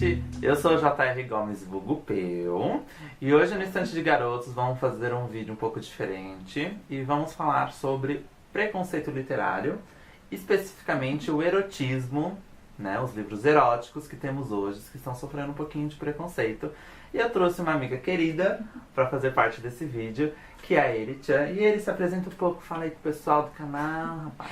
gente! Eu sou o JR Gomes vulgo Peu e hoje no Estante de Garotos vamos fazer um vídeo um pouco diferente e vamos falar sobre preconceito literário, especificamente o erotismo, né, os livros eróticos que temos hoje, que estão sofrendo um pouquinho de preconceito. E eu trouxe uma amiga querida para fazer parte desse vídeo, que é a Eri Chan. E ele se apresenta um pouco, fala aí pro pessoal do canal, rapaz.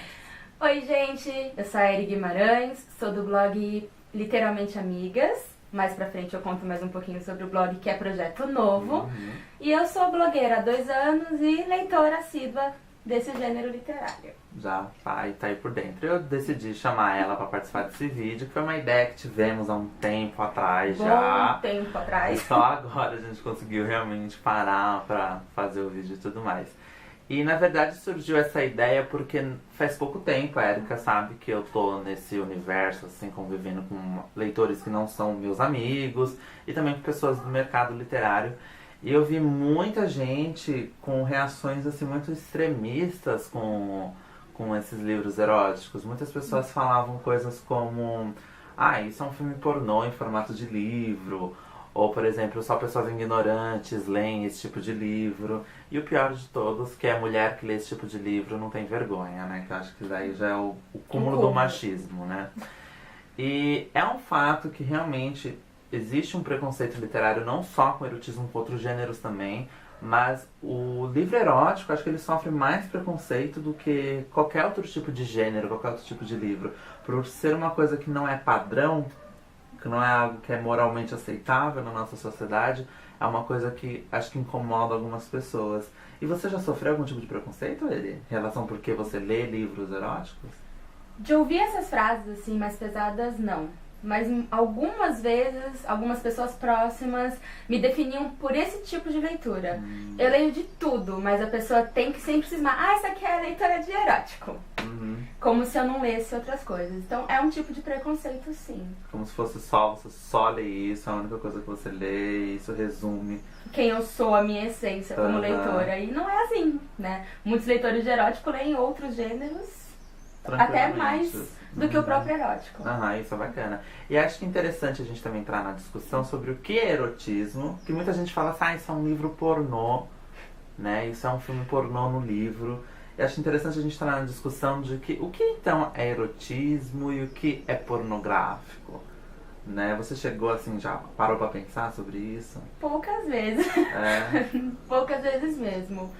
Oi, gente! Eu sou a Eri Guimarães, sou do blog Literalmente Amigas. Mais pra frente eu conto mais um pouquinho sobre o blog, que é Projeto Novo. E eu sou blogueira há 2 anos e leitora assídua desse gênero literário. Já tá aí por dentro. Eu decidi chamar ela pra participar desse vídeo, que foi uma ideia que tivemos há um tempo atrás já. Bom tempo atrás. Só agora a gente conseguiu realmente parar pra fazer o vídeo e tudo mais. E na verdade surgiu essa ideia porque faz pouco tempo, a Erika sabe que eu tô nesse universo, assim, convivendo com leitores que não são meus amigos e também com pessoas do mercado literário. E eu vi muita gente com reações assim muito extremistas com esses livros eróticos. Muitas pessoas falavam coisas como: ah, isso é um filme pornô em formato de livro. Ou, por exemplo, só pessoas ignorantes leem esse tipo de livro. E o pior de todos, que é a mulher que lê esse tipo de livro não tem vergonha, né? Que eu acho que daí já é o cúmulo do machismo, né? E é um fato que realmente existe um preconceito literário não só com erotismo, com outros gêneros também. Mas o livro erótico, acho que ele sofre mais preconceito do que qualquer outro tipo de gênero, qualquer outro tipo de livro. Por ser uma coisa que não é padrão, que não é algo que é moralmente aceitável na nossa sociedade, é uma coisa que acho que incomoda algumas pessoas. E você já sofreu algum tipo de preconceito, Eli, em relação por que você lê livros eróticos? De ouvir essas frases assim mais pesadas, não. Mas algumas vezes, algumas pessoas próximas me definiam por esse tipo de leitura. Eu leio de tudo, mas a pessoa tem que sempre cismar: ah, essa aqui é a leitora de erótico. Como se eu não lesse outras coisas. Então é um tipo de preconceito, sim. Como se fosse você só lê isso, é a única coisa que você lê, isso resume quem eu sou, a minha essência como leitora. E não é assim, né? Muitos leitores de erótico leem outros gêneros, até mais do que o próprio erótico. Isso é bacana. E acho que é interessante a gente também entrar na discussão sobre o que é erotismo, que muita gente fala assim: ah, isso é um livro pornô, né? Isso é um filme pornô no livro. E acho interessante a gente entrar na discussão de que o que então é erotismo e o que é pornográfico, né? Você chegou assim, já parou pra pensar sobre isso? Poucas vezes. Poucas vezes mesmo.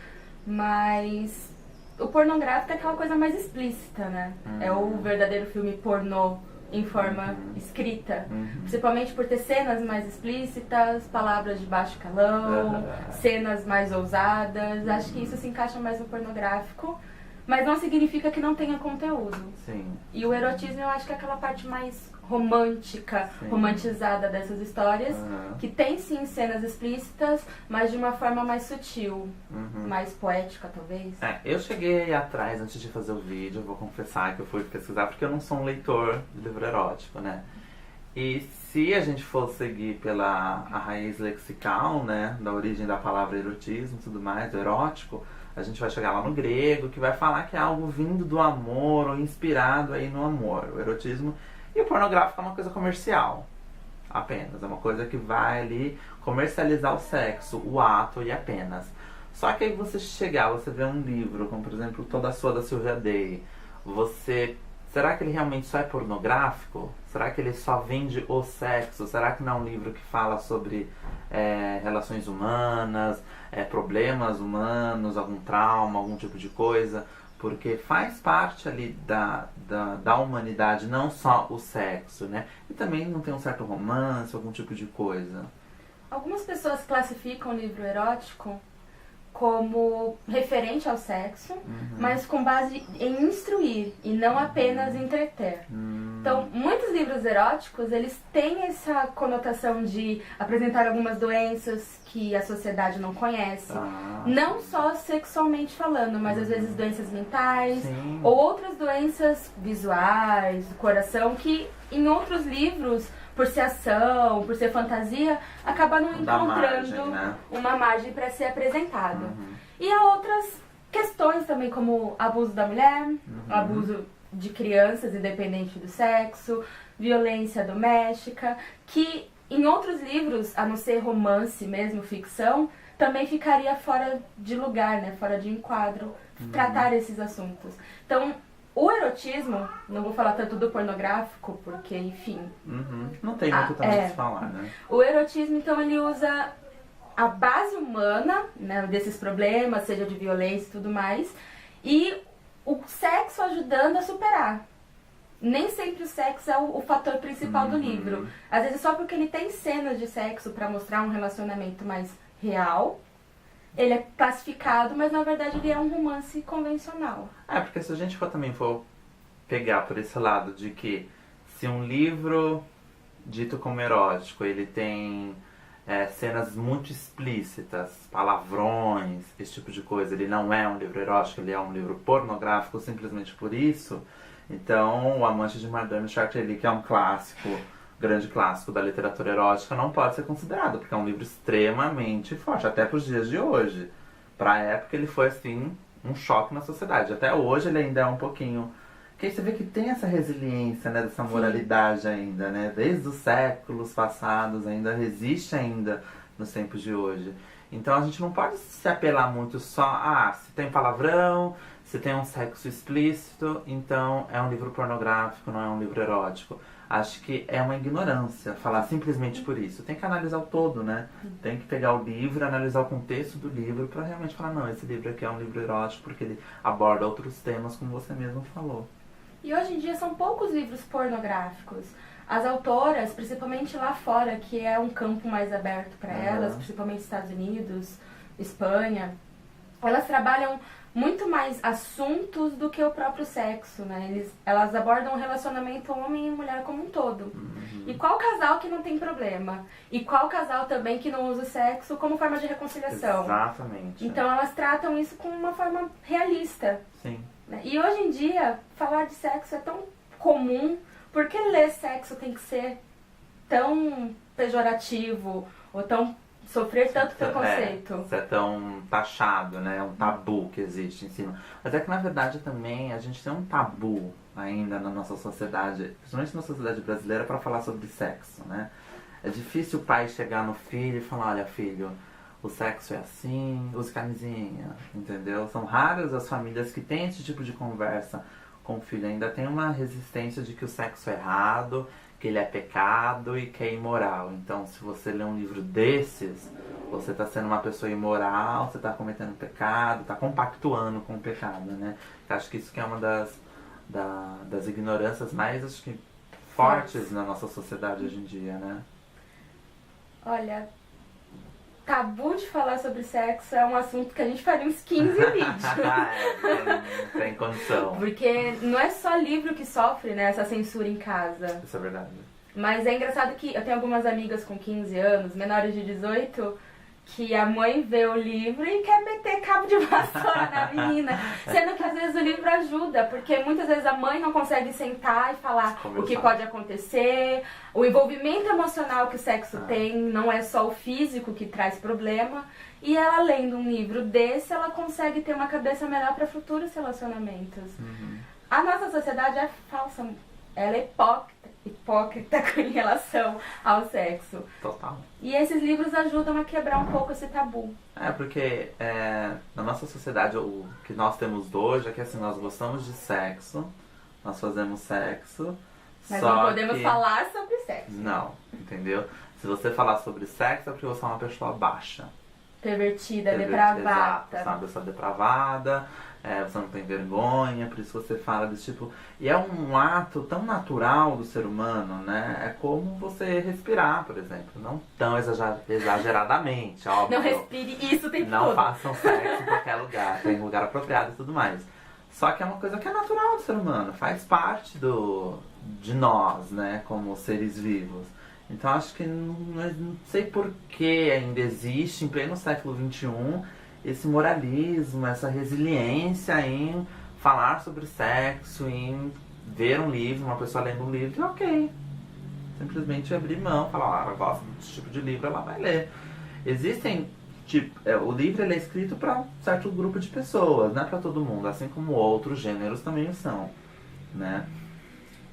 Mas o pornográfico é aquela coisa mais explícita, né? É o verdadeiro filme pornô em forma escrita. Principalmente por ter cenas mais explícitas, palavras de baixo calão, cenas mais ousadas. Acho que isso se encaixa mais no pornográfico. Mas não significa que não tenha conteúdo. Sim. E o erotismo eu acho que é aquela parte mais romântica, romantizada dessas histórias, que tem sim cenas explícitas, mas de uma forma mais sutil, mais poética talvez. Eu cheguei aí atrás, antes de fazer o vídeo, eu vou confessar que eu fui pesquisar, porque eu não sou um leitor de livro erótico, né? E se a gente for seguir pela a raiz lexical, né, da origem da palavra erotismo e tudo mais, do erótico, a gente vai chegar lá no grego, que vai falar que é algo vindo do amor ou inspirado aí no amor. O erotismo e o pornográfico é uma coisa comercial, apenas. É uma coisa que vai ali comercializar o sexo, o ato e apenas. Só que aí você chegar, você vê um livro, como por exemplo Toda a Sua da Sylvia Day, será que ele realmente só é pornográfico? Será que ele só vende o sexo? Será que não é um livro que fala sobre relações humanas, problemas humanos, algum trauma, algum tipo de coisa? Porque faz parte ali da humanidade, não só o sexo, né? E também não tem um certo romance, algum tipo de coisa. Algumas pessoas classificam o livro erótico como referente ao sexo, mas com base em instruir e não apenas entreter. Então, muitos livros eróticos, eles têm essa conotação de apresentar algumas doenças que a sociedade não conhece, não só sexualmente falando, mas às vezes doenças mentais, ou outras doenças visuais, do coração, que em outros livros, por ser ação, por ser fantasia, acaba não encontrando uma margem para ser apresentado. E há outras questões também, como abuso da mulher, abuso de crianças, independente do sexo, violência doméstica, que em outros livros, a não ser romance mesmo, ficção, também ficaria fora de lugar, né? Fora de enquadro, tratar esses assuntos. Então, o erotismo, não vou falar tanto do pornográfico, porque, enfim... Não tem muito também de falar, né? O erotismo, então, ele usa a base humana, né, desses problemas, seja de violência e tudo mais, e o sexo ajudando a superar. Nem sempre o sexo é o fator principal do livro. Às vezes só porque ele tem cenas de sexo pra mostrar um relacionamento mais real, ele é classificado, mas na verdade ele é um romance convencional. Porque se a gente também for pegar por esse lado de que se um livro dito como erótico, ele tem cenas muito explícitas, palavrões, esse tipo de coisa, ele não é um livro erótico, ele é um livro pornográfico simplesmente por isso. Então, O Amante de Madame Chartelly, que é um clássico, grande clássico da literatura erótica, não pode ser considerado, porque é um livro extremamente forte, até para os dias de hoje. Para a época ele foi, assim, um choque na sociedade. Até hoje ele ainda é um pouquinho... Porque aí você vê que tem essa resiliência, né, dessa moralidade ainda, né? Desde os séculos passados, ainda resiste ainda nos tempos de hoje. Então a gente não pode se apelar muito só, se tem palavrão, se tem um sexo explícito, então é um livro pornográfico, não é um livro erótico. Acho que é uma ignorância falar simplesmente por isso. Tem que analisar o todo, né? Tem que pegar o livro, analisar o contexto do livro para realmente falar, não, esse livro aqui é um livro erótico porque ele aborda outros temas, como você mesmo falou. E hoje em dia são poucos livros pornográficos. As autoras, principalmente lá fora, que é um campo mais aberto para elas, principalmente Estados Unidos, Espanha, elas trabalham muito mais assuntos do que o próprio sexo, né? Elas abordam o relacionamento homem e mulher como um todo. E qual casal que não tem problema? E qual casal também que não usa o sexo como forma de reconciliação? Exatamente. Então elas tratam isso com uma forma realista. Sim. E hoje em dia, falar de sexo é tão comum. Por que ler sexo tem que ser tão pejorativo ou sofrer tanto preconceito? Isso é tão taxado, né? É um tabu que existe em cima. Mas é que na verdade também a gente tem um tabu ainda na nossa sociedade, principalmente na sociedade brasileira, para falar sobre sexo, né? É difícil o pai chegar no filho e falar, olha filho, o sexo é assim, use camisinha, entendeu? São raras as famílias que têm esse tipo de conversa com o filho. Ainda tem uma resistência de que o sexo é errado, que ele é pecado e que é imoral. Então, se você lê um livro desses, você está sendo uma pessoa imoral, você está cometendo pecado, está compactuando com o pecado, né? Eu acho que isso que é uma das ignorâncias mais, acho que, fortes na nossa sociedade hoje em dia, né? Olha, tabu de falar sobre sexo é um assunto que a gente faria uns 15 vídeos. Não tem condição. Porque não é só livro que sofre, né, essa censura em casa. Isso é verdade. Mas é engraçado que eu tenho algumas amigas com 15 anos, menores de 18, que a mãe vê o livro e quer meter cabo de vassoura na menina. Sendo que às vezes o livro ajuda, porque muitas vezes a mãe não consegue sentar e falar o que pode acontecer. O envolvimento emocional que o sexo tem, não é só o físico que traz problema. E ela lendo um livro desse, ela consegue ter uma cabeça melhor para futuros relacionamentos. A nossa sociedade é falsa, ela é hipócrita em relação ao sexo. Total. E esses livros ajudam a quebrar um pouco esse tabu. Porque na nossa sociedade o que nós temos hoje é que assim, nós gostamos de sexo, nós fazemos sexo, mas só não podemos que... falar sobre sexo. Não, entendeu? Se você falar sobre sexo é porque você é uma pessoa baixa. Pervertida, depravada. Exato, você é uma pessoa depravada, você não tem vergonha, por isso você fala desse tipo... E é um ato tão natural do ser humano, né? É como você respirar, por exemplo. Não tão exageradamente, óbvio. Não respire isso o tempo Não todo. façam sexo em qualquer lugar, tem lugar apropriado e tudo mais. Só que é uma coisa que é natural do ser humano, faz parte de nós, né? Como seres vivos. Então acho que não sei por que ainda existe, em pleno século XXI, esse moralismo, essa resiliência em falar sobre sexo, em ver um livro, uma pessoa lendo um livro, e ok. Simplesmente abrir mão, falar, ela gosta desse tipo de livro, ela vai ler. Existem, o livro ele é escrito para um certo grupo de pessoas, não é para todo mundo, assim como outros gêneros também são. né?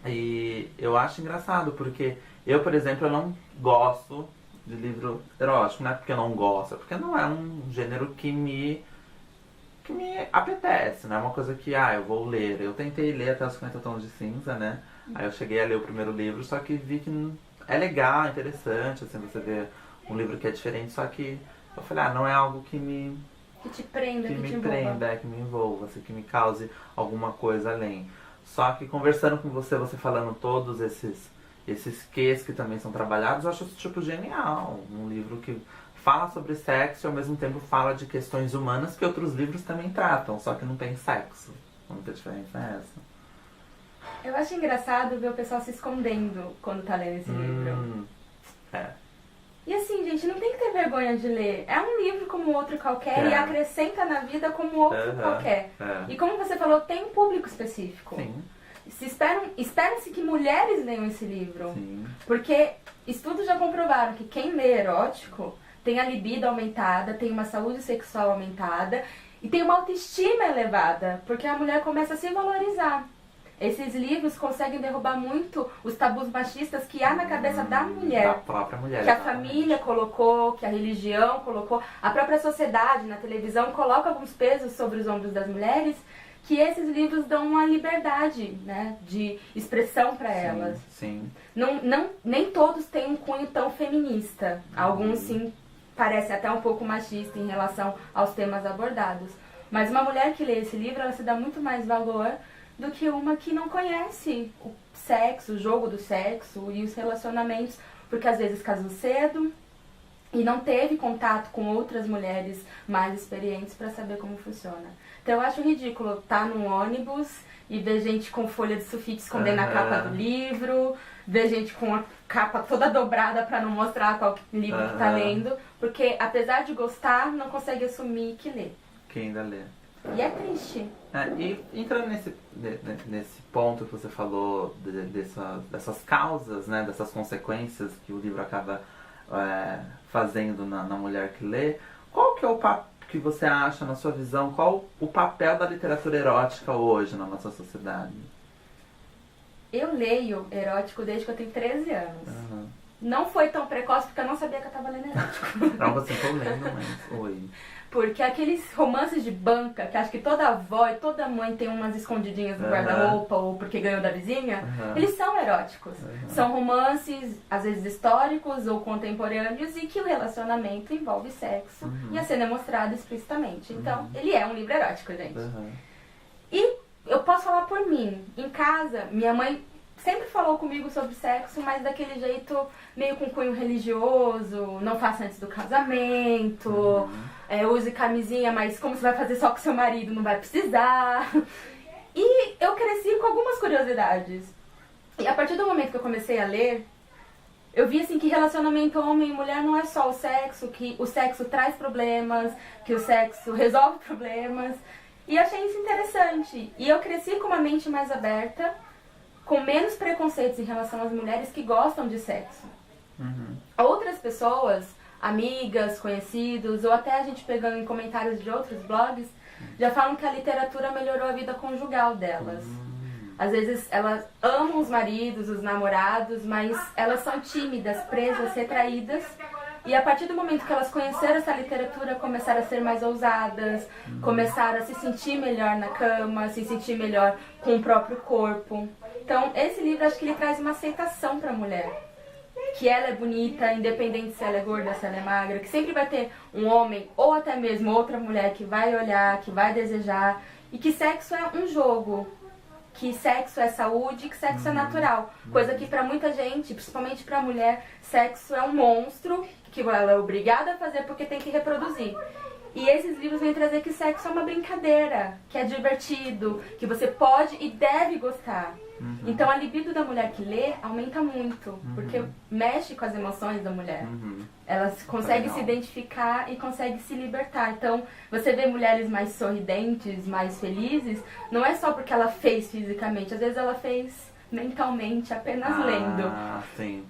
E eu acho engraçado, porque eu, por exemplo, eu não gosto de livro erótico, não é porque eu não gosto, é porque não é um gênero que me apetece, não é uma coisa que, eu vou ler. Eu tentei ler até os 50 Tons de Cinza, né? Aí eu cheguei a ler o primeiro livro, só que vi que é legal, é interessante, assim, você vê um livro que é diferente, só que eu falei, não é algo que me... Que te prenda, que que me te envolva. prenda, que me envolva, assim, que me cause alguma coisa além. Só que conversando com você, você falando todos esses quês que também são trabalhados, eu acho isso, tipo, genial. Um livro que fala sobre sexo e ao mesmo tempo fala de questões humanas que outros livros também tratam, só que não tem sexo. A única diferença é essa. Eu acho engraçado ver o pessoal se escondendo quando tá lendo esse livro. É. E assim, gente, não tem que ter vergonha de ler. É um livro como outro qualquer e acrescenta na vida como outro qualquer. E como você falou, tem um público específico. Sim. Espera-se que mulheres leiam esse livro. Sim. Porque estudos já comprovaram que quem lê erótico tem a libido aumentada, tem uma saúde sexual aumentada e tem uma autoestima elevada, porque a mulher começa a se valorizar. Esses livros conseguem derrubar muito os tabus machistas que há na cabeça da mulher. Da própria mulher. Que a família colocou, que a religião colocou, a própria sociedade na televisão coloca alguns pesos sobre os ombros das mulheres, que esses livros dão uma liberdade, né, de expressão para elas. Sim. Nem todos têm um cunho tão feminista. Alguns sim parecem até um pouco machista em relação aos temas abordados. Mas uma mulher que lê esse livro, ela se dá muito mais valor do que uma que não conhece o sexo, o jogo do sexo e os relacionamentos, porque às vezes casou cedo e não teve contato com outras mulheres mais experientes para saber como funciona. Então eu acho ridículo estar num ônibus e ver gente com folha de sulfite escondendo a capa do livro, ver gente com a capa toda dobrada para não mostrar qual livro que está lendo, porque apesar de gostar, não consegue assumir que lê. Que ainda lê. E é triste. E entrando nesse ponto que você falou dessas causas, né, dessas consequências que o livro acaba fazendo na mulher que lê, qual que é o papel que você acha, na sua visão, qual o papel da literatura erótica hoje na nossa sociedade? Eu leio erótico desde que eu tenho 13 anos. Não foi tão precoce porque eu não sabia que eu estava lendo erótico. Não, você tô lendo, mas... Oi. Porque aqueles romances de banca, que acho que toda avó e toda mãe tem umas escondidinhas no guarda-roupa ou porque ganhou da vizinha, eles são eróticos. São romances, às vezes históricos ou contemporâneos, e que o relacionamento envolve sexo e a cena é mostrada explicitamente. Então, ele é um livro erótico, gente. E eu posso falar por mim. Em casa, minha mãe sempre falou comigo sobre sexo, mas daquele jeito meio com cunho religioso, não faça antes do casamento, use camisinha, mas como você vai fazer só com seu marido, não vai precisar. E eu cresci com algumas curiosidades. E a partir do momento que eu comecei a ler, eu vi assim que relacionamento homem e mulher não é só o sexo, que o sexo traz problemas, que o sexo resolve problemas. E achei isso interessante. E eu cresci com uma mente mais aberta, com menos preconceitos em relação às mulheres que gostam de sexo. Outras pessoas, amigas, conhecidos, ou até a gente pegando em comentários de outros blogs, já falam que a literatura melhorou a vida conjugal delas. Às vezes elas amam os maridos, os namorados, mas elas são tímidas, presas, retraídas. E a partir do momento que elas conheceram essa literatura, começaram a ser mais ousadas, começaram a se sentir melhor na cama, se sentir melhor com o próprio corpo. Então, esse livro, acho que ele traz uma aceitação para a mulher. Que ela é bonita, independente se ela é gorda, se ela é magra, que sempre vai ter um homem ou até mesmo outra mulher que vai olhar, que vai desejar. E que sexo é um jogo, que sexo é saúde, que sexo é natural. Coisa que para muita gente, principalmente para a mulher, sexo é um monstro que ela é obrigada a fazer porque tem que reproduzir. E esses livros vêm trazer que sexo é uma brincadeira, que é divertido, que você pode e deve gostar. Então a libido da mulher que lê aumenta muito, porque mexe com as emoções da mulher. Ela consegue se identificar e consegue se libertar. Então você vê mulheres mais sorridentes, mais felizes, não é só porque ela fez fisicamente, às vezes ela fez mentalmente, apenas lendo. Sim.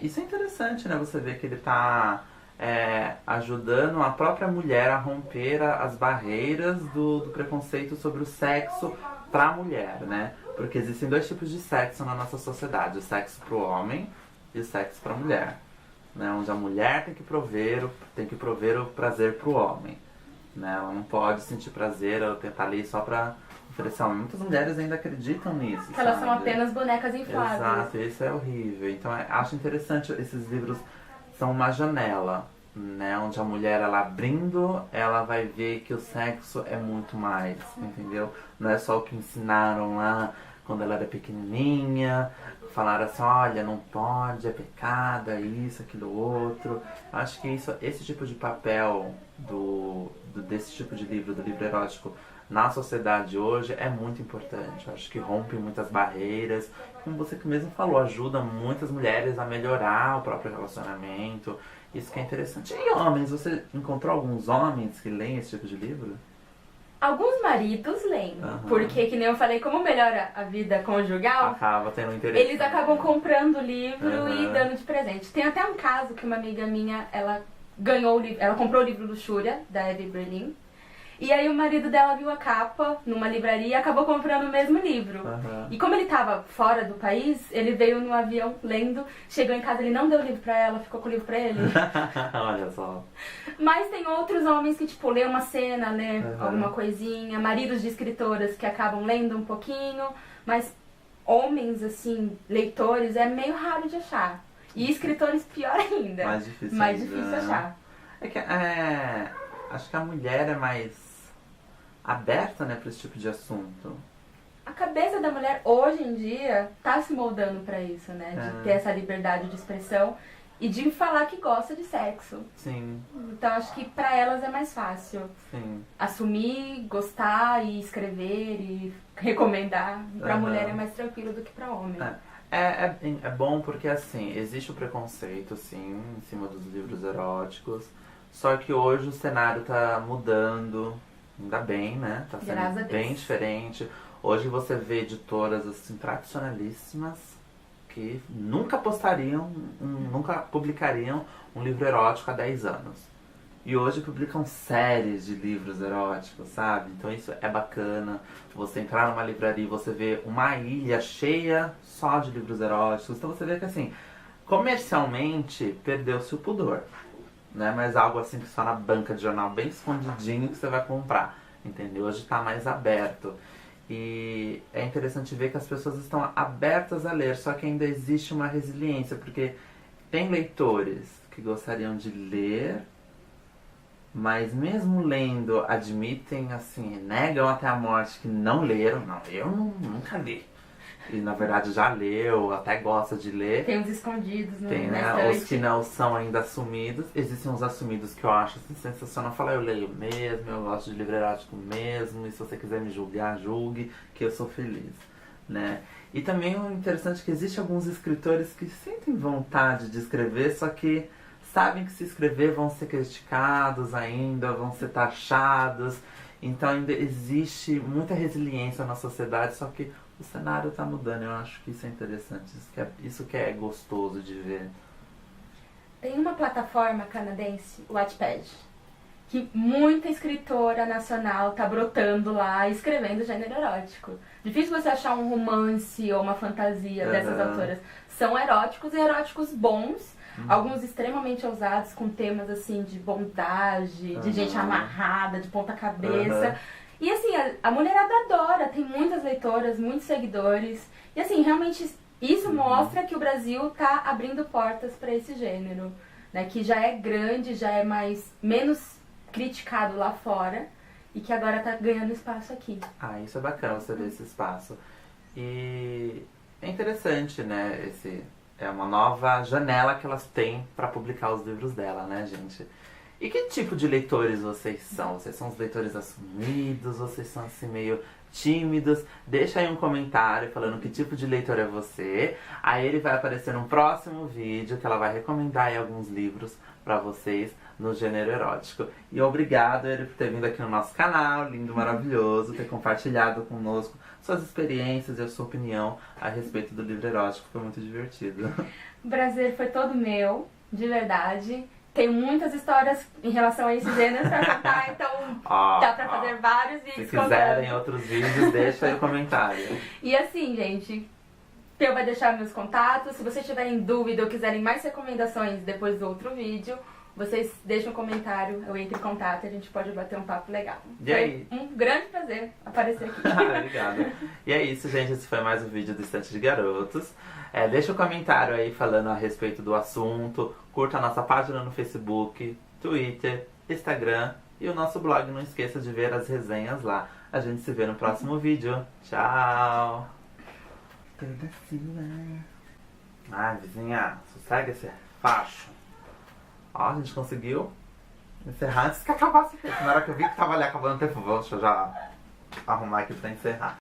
Isso é interessante, né? Você vê que ele tá ajudando a própria mulher a romper as barreiras do preconceito sobre o sexo pra mulher, né? Porque existem dois tipos de sexo na nossa sociedade. O sexo pro homem e o sexo pra mulher. Né? Onde a mulher tem que prover o prazer pro homem. Né? Ela não pode sentir prazer ou tentar ali só pra oferecer ao homem. Muitas mulheres ainda acreditam nisso. Que elas são apenas bonecas infláveis. Exato, isso é horrível. Então acho interessante, esses livros são uma janela, né? Onde a mulher, ela abrindo, ela vai ver que o sexo é muito mais, entendeu? Não é só o que ensinaram lá quando ela era pequenininha, falaram assim, olha, não pode, é pecado, é isso, aquilo, outro. Acho que esse tipo de papel desse tipo de livro, do livro erótico, na sociedade hoje é muito importante. Acho que rompe muitas barreiras. Como você que mesmo falou, ajuda muitas mulheres a melhorar o próprio relacionamento. Isso que é interessante. E homens, você encontrou alguns homens que leem esse tipo de livro? Alguns maridos leem, porque, que nem eu falei, como melhora a vida conjugal, acaba tendo interesse. Eles acabam comprando o livro e dando de presente. Tem até um caso que uma amiga minha, ela ganhou o livro, ela comprou o livro Luxúria, da Eve Berlin. E aí o marido dela viu a capa numa livraria e acabou comprando o mesmo livro. E como ele tava fora do país, ele veio no avião lendo, chegou em casa, ele não deu o livro pra ela, ficou com o livro pra ele. Olha só. Mas tem outros homens que, tipo, lê uma cena, lê alguma coisinha, maridos de escritoras que acabam lendo um pouquinho, mas homens, assim, leitores, é meio raro de achar. E escritores, pior ainda. Mais difícil. Mais difícil achar. É que acho que a mulher é mais aberta, né, para esse tipo de assunto. A cabeça da mulher hoje em dia tá se moldando pra isso, né? De ter essa liberdade de expressão e de falar que gosta de sexo. Sim. Então acho que pra elas é mais fácil. Sim. Assumir, gostar e escrever e recomendar. Pra mulher é mais tranquilo do que pra homem. É bom porque, assim, existe o preconceito, sim, em cima dos livros eróticos. Só que hoje o cenário tá mudando, ainda bem, né? Tá sendo bem diferente. Hoje você vê editoras, assim, tradicionalíssimas que nunca nunca publicariam um livro erótico há 10 anos. E hoje publicam séries de livros eróticos, sabe? Então isso é bacana. Você entrar numa livraria e você vê uma ilha cheia só de livros eróticos. Então você vê que, assim, comercialmente perdeu-se o pudor. Né? Mas algo assim que só na banca de jornal bem escondidinho que você vai comprar. Entendeu? Hoje está mais aberto. E é interessante ver que as pessoas estão abertas a ler, só que ainda existe uma resiliência, porque tem leitores que gostariam de ler, mas mesmo lendo, admitem, assim, negam até a morte que não leram. Não, eu nunca li. E na verdade já leu, até gosta de ler. Tem uns escondidos, né? Tem, né? Os que não são ainda assumidos. Existem uns assumidos que eu acho assim, sensacional. Falar, eu leio mesmo, eu gosto de livro erótico mesmo, e se você quiser me julgar, julgue, que eu sou feliz. Né? E também o interessante é que existem alguns escritores que sentem vontade de escrever, só que sabem que se escrever vão ser criticados ainda, vão ser taxados. Então ainda existe muita resiliência na sociedade, só que o cenário está mudando. Eu acho que isso é interessante, isso que é gostoso de ver. Tem uma plataforma canadense, o Wattpad, que muita escritora nacional tá brotando lá, escrevendo gênero erótico. Difícil você achar um romance ou uma fantasia dessas autoras. São eróticos e eróticos bons, alguns extremamente ousados, com temas assim de bondade, de gente amarrada, de ponta cabeça. E assim, a mulherada adora, tem muitas leitoras, muitos seguidores. E assim, realmente isso mostra que o Brasil tá abrindo portas para esse gênero, né? Que já é grande, já é menos criticado lá fora e que agora tá ganhando espaço aqui. Ah, isso é bacana você ver esse espaço. E é interessante, né? É uma nova janela que elas têm para publicar os livros dela, né, gente? E que tipo de leitores vocês são? Vocês são os leitores assumidos? Vocês são assim meio tímidos? Deixa aí um comentário falando que tipo de leitor é você. Aí ele vai aparecer num próximo vídeo que ela vai recomendar aí alguns livros pra vocês no gênero erótico. E obrigado ele por ter vindo aqui no nosso canal, lindo, maravilhoso, ter compartilhado conosco suas experiências e a sua opinião a respeito do livro erótico. Foi muito divertido. O prazer foi todo meu, de verdade. tenho muitas histórias em relação a esse gênero pra contar, então dá pra fazer vários vídeos. Se quiserem outros vídeos, deixa aí o comentário. E assim, gente, eu vou deixar meus contatos. Se vocês tiverem dúvida ou quiserem mais recomendações depois do outro vídeo, vocês deixam um comentário, eu entro em contato e a gente pode bater um papo legal. E aí? Foi um grande prazer aparecer aqui. Obrigada. E é isso, gente. Esse foi mais um vídeo do Estante de Garotos. Deixa um comentário aí falando a respeito do assunto. Curta a nossa página no Facebook, Twitter, Instagram e o nosso blog. Não esqueça de ver as resenhas lá. A gente se vê no próximo vídeo. Tchau! Ai, vizinha, sossega esse facho. Ó, a gente conseguiu encerrar antes que acabasse o tempo. Na hora que eu vi que tava ali acabando o tempo, deixa eu já arrumar aqui pra encerrar.